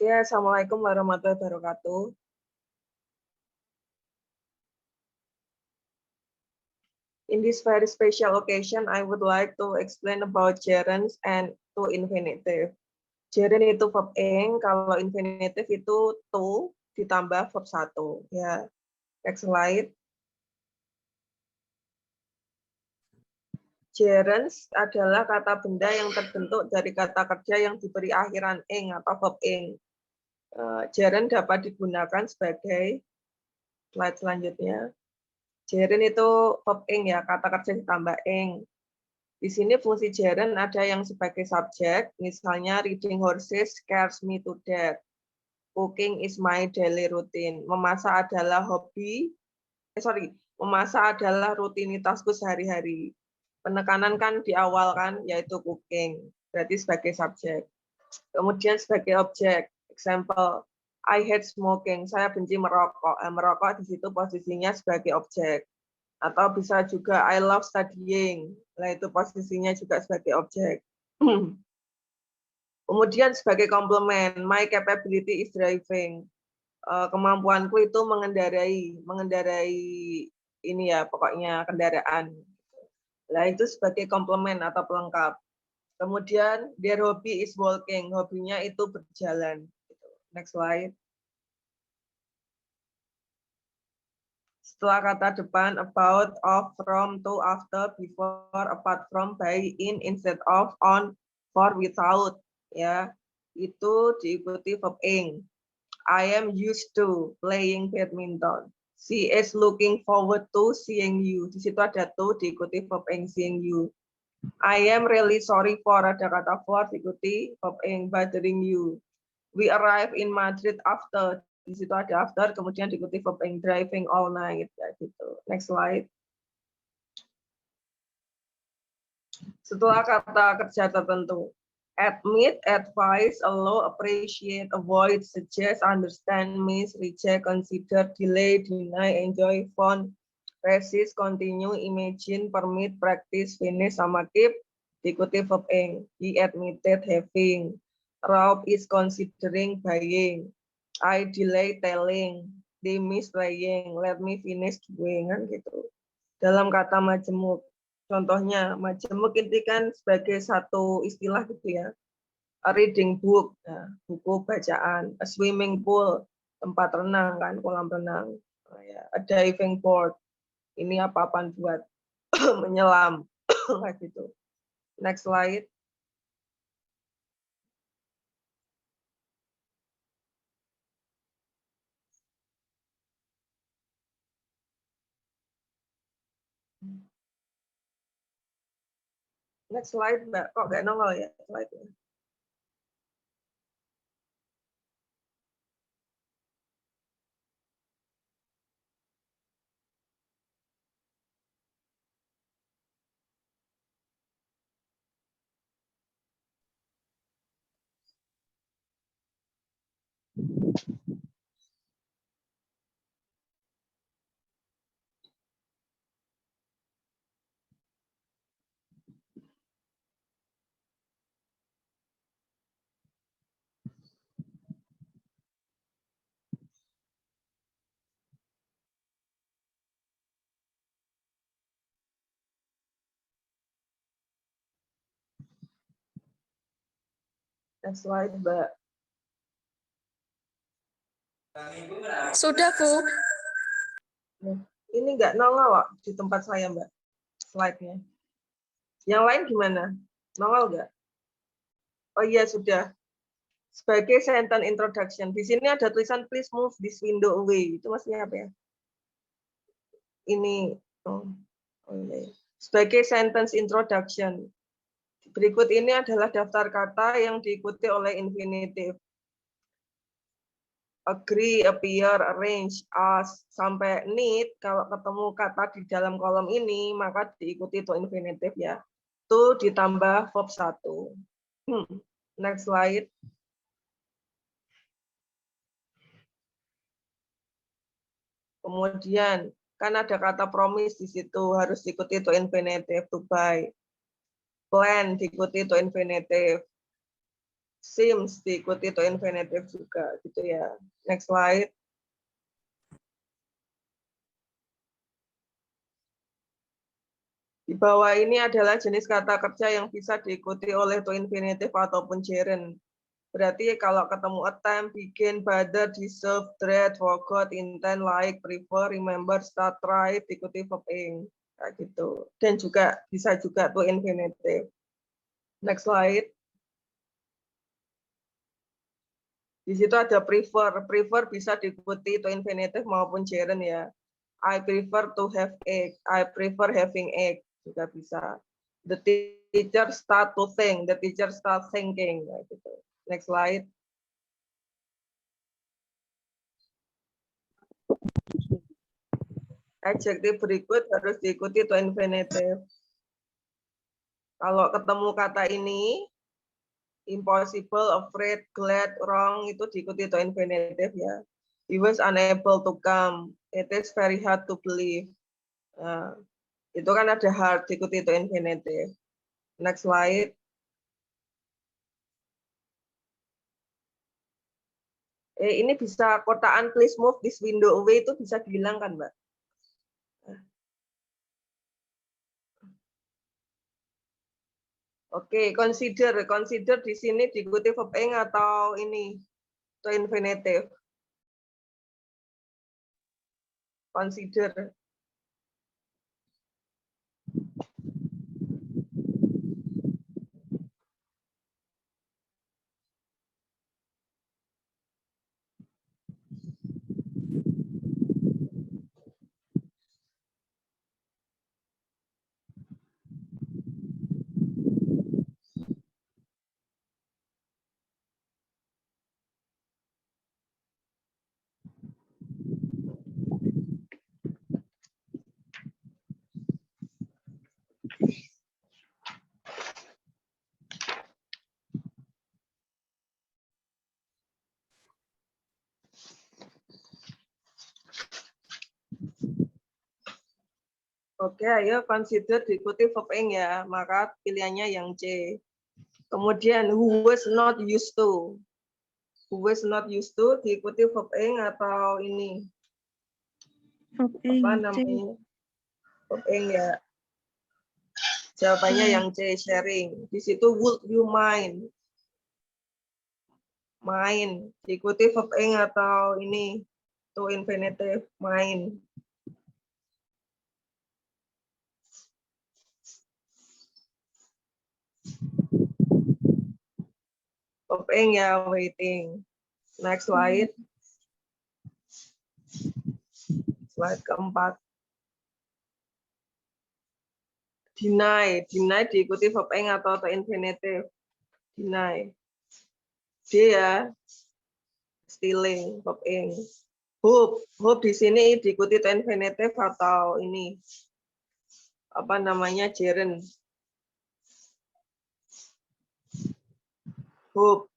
Ya, Assalamualaikum warahmatullahi wabarakatuh. In this very special occasion, I would like to explain about gerunds and to infinitive. Gerund itu verb ing, kalau infinitive itu to ditambah verb 1. Ya, next slide. Gerunds adalah kata benda yang terbentuk dari kata kerja yang diberi akhiran ing atau verb ing. Gerund dapat digunakan sebagai slide selanjutnya. Gerund itu verb ing ya, kata kerja ditambah ing. Di sini fungsi gerund ada yang sebagai subjek, misalnya reading horses scares me to death. Cooking is my daily routine. Memasak adalah memasak adalah rutinitasku sehari-hari. Penekanan kan di awal kan, yaitu cooking. Berarti sebagai subjek. Kemudian sebagai objek, example, I hate smoking. Saya benci merokok. Merokok di situ posisinya sebagai objek. Atau bisa juga I love studying. Nah, itu posisinya juga sebagai objek. Kemudian sebagai komplement, my capability is driving. Kemampuanku itu mengendarai ini ya, pokoknya kendaraan. Nah, itu sebagai komplement atau pelengkap. Kemudian their hobby is walking, hobinya itu berjalan. Next slide. Setelah kata depan about, of, from, to, after, before, apart from, by, in, instead of, on, for, without, ya, itu diikuti verb ing. I am used to playing badminton. She is looking forward to seeing you. Di situ ada to diikuti verb ing seeing you. I am really sorry for, ada kata for diikuti verb ing bothering you. We arrive in Madrid after. Di situ ada after, kemudian diikuti verb ing driving all night. Ya, gitu. Next slide. Setelah kata kerja tertentu, admit, advise, allow, appreciate, avoid, suggest, understand, miss, reject, consider, delay, deny, enjoy, fun, resist, continue, imagine, permit, practice, finish, sama keep, diikuti verb ing. He admitted having. Rob is considering buying. I delay telling. They miss playing. Let me finish doing, kan gitu. Dalam kata majemuk. Contohnya, majemuk itu kan sebagai satu istilah gitu ya. A reading book, nah, buku bacaan. A swimming pool, tempat renang kan, kolam renang. Nah, ya. A diving board, ini apa-apaan buat menyelam. Kayak gitu. Next slide. Next slide, Mbak. Kok nggak nongol ya slide-nya? Next slide, Mbak. Sudah, Bu. Ini nggak nongol loh di tempat saya, Mbak. Slide-nya. Yang lain gimana? Nongol nggak? Oh iya, sudah. Sebagai sentence introduction. Di sini ada tulisan please move this window away. Itu maksudnya apa ya? Ini. Oh iya. Sebagai sentence introduction. Berikut ini adalah daftar kata yang diikuti oleh infinitive. Agree, appear, arrange, ask, sampai need. Kalau ketemu kata di dalam kolom ini, maka diikuti to infinitive ya. To ditambah verb 1. Next slide. Kemudian, kan ada kata promise di situ, harus diikuti to infinitive, to buy. Plan diikuti to infinitive. seems diikuti to infinitive juga gitu ya. Next slide. Di bawah ini adalah jenis kata kerja yang bisa diikuti oleh to infinitive ataupun gerund. Berarti kalau ketemu attempt, begin, bother, deserve, dread, forgot, intend, like, prefer, remember, start, try, diikuti verb ing. Kayak gitu. Dan juga bisa juga to infinitive. Next slide. Di situ ada prefer. Prefer bisa diikuti to infinitive maupun gerund ya. I prefer to have egg. I prefer having egg. Juga bisa. The teacher start to think. The teacher start thinking. Gitu. Next slide. Adjektif berikut harus diikuti to infinitive. Kalau ketemu kata ini, impossible, afraid, glad, wrong, itu diikuti to infinitive ya. He was unable to come. It is very hard to believe. Nah, itu kan ada hard diikuti to infinitive. Next slide. Ini bisa kotaan please move this window away itu bisa dihilangkan, Mbak. Oke, consider di sini diikuti verb ing atau ini to infinitive. Consider. Oke, ayo consider diikuti verb ing ya. Maka pilihannya yang C. Kemudian who was not used to. Who was not used to diikuti verb ing atau ini? Apa namanya? Verb ing ya. Jawabannya yang C, sharing. Di situ would you mind? Main. Diikuti verb ing atau ini? To infinitive, main. Verb ing ya, waiting. Next slide. Slide keempat. Deny. Deny diikuti verb ing atau to infinitive. Deny. D ya. Stealing, verb ing. Hope. Hope di sini diikuti to infinitive atau ini? Apa namanya? Gerund. Hope.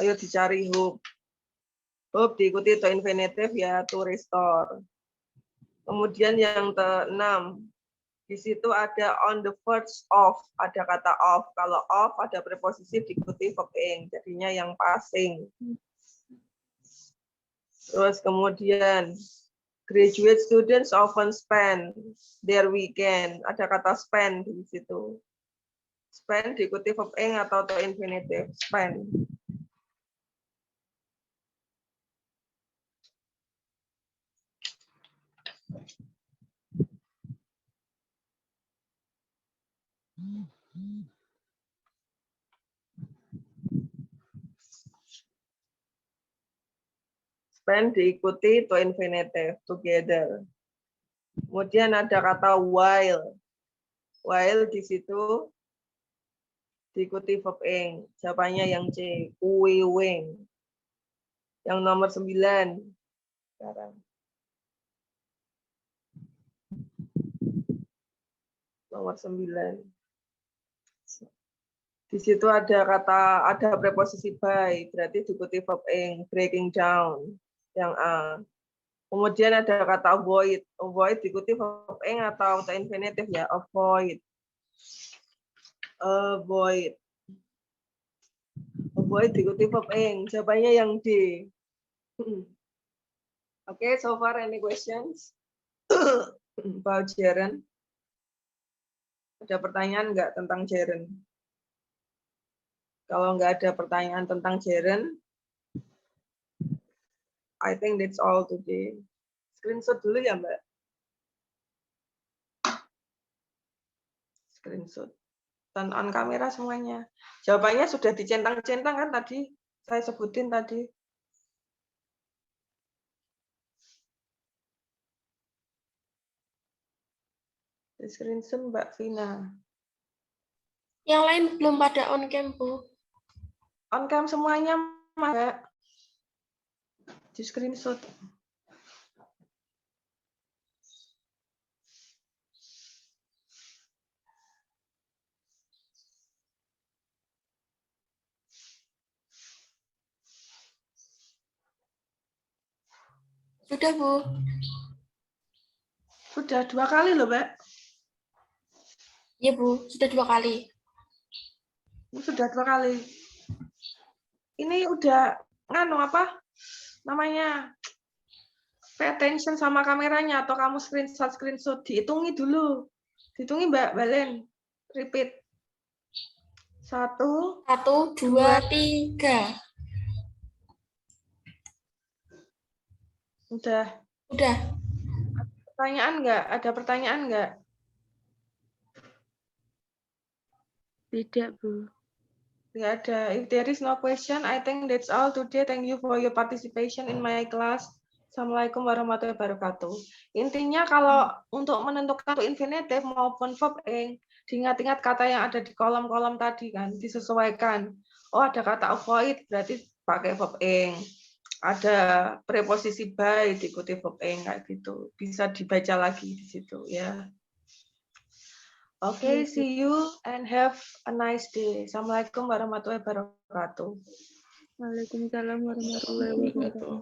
Ayo dicari hope. Hope diikuti to infinitive ya, to restore. Kemudian yang ke-6. Di situ ada on the verge of, ada kata of. Kalau of ada preposisi diikuti verb ing, jadinya yang passing. Terus kemudian graduate students often spend their weekend. Ada kata spend di situ. Spend diikuti verb ing atau to infinitive, spend. Spend diikuti to infinitive, together. Kemudian ada kata while. While di situ diikuti verb ing. Jawabannya yang C, wing. Yang nomor 9. Sekarang. Nomor 9. Di situ ada preposisi by, berarti diikuti verb ing, breaking down. Yang A. Kemudian ada kata avoid. Avoid diikuti verb ing atau to infinitive ya, avoid. Avoid. avoid diikuti verb ing. Jawabannya yang D. Oke, so far any questions about gerund? Ada pertanyaan nggak tentang gerund? Kalau nggak ada pertanyaan tentang gerund, I think that's all today. Screenshot dulu ya, Mbak. Screenshot. Turn on kamera semuanya. Jawabannya sudah dicentang-centang kan tadi? Saya sebutin tadi. Di screenshot Mbak Vina. Yang lain belum pada on cam, Bu. On cam semuanya, Mbak. Di screenshot. Sudah, Bu. Sudah 2 kali loh, Mbak. Iya, Bu. Sudah 2 kali. Sudah 2 kali. Ini udah nganu apa? Namanya pay attention sama kameranya atau kamu screenshot dihitungi dulu. Dihitungi Mbak Balen. Repeat. 1 1, 2, 3. Udah. Udah. Pertanyaan nggak? Ada pertanyaan nggak? Tidak, Bu. Nggak ada. If there is no question, I think that's all today. Thank you for your participation in my class. Assalamualaikum warahmatullahi wabarakatuh. Intinya kalau untuk menentukan infinitive maupun verb ing, diingat-ingat kata yang ada di kolom-kolom tadi kan, disesuaikan. Oh, ada kata avoid, berarti pakai verb ing. Ada preposisi by, diikuti verb ing, kayak gitu. Bisa dibaca lagi di situ ya. Okay, see you and have a nice day. Assalamualaikum warahmatullahi wabarakatuh. Waalaikumsalam warahmatullahi wabarakatuh.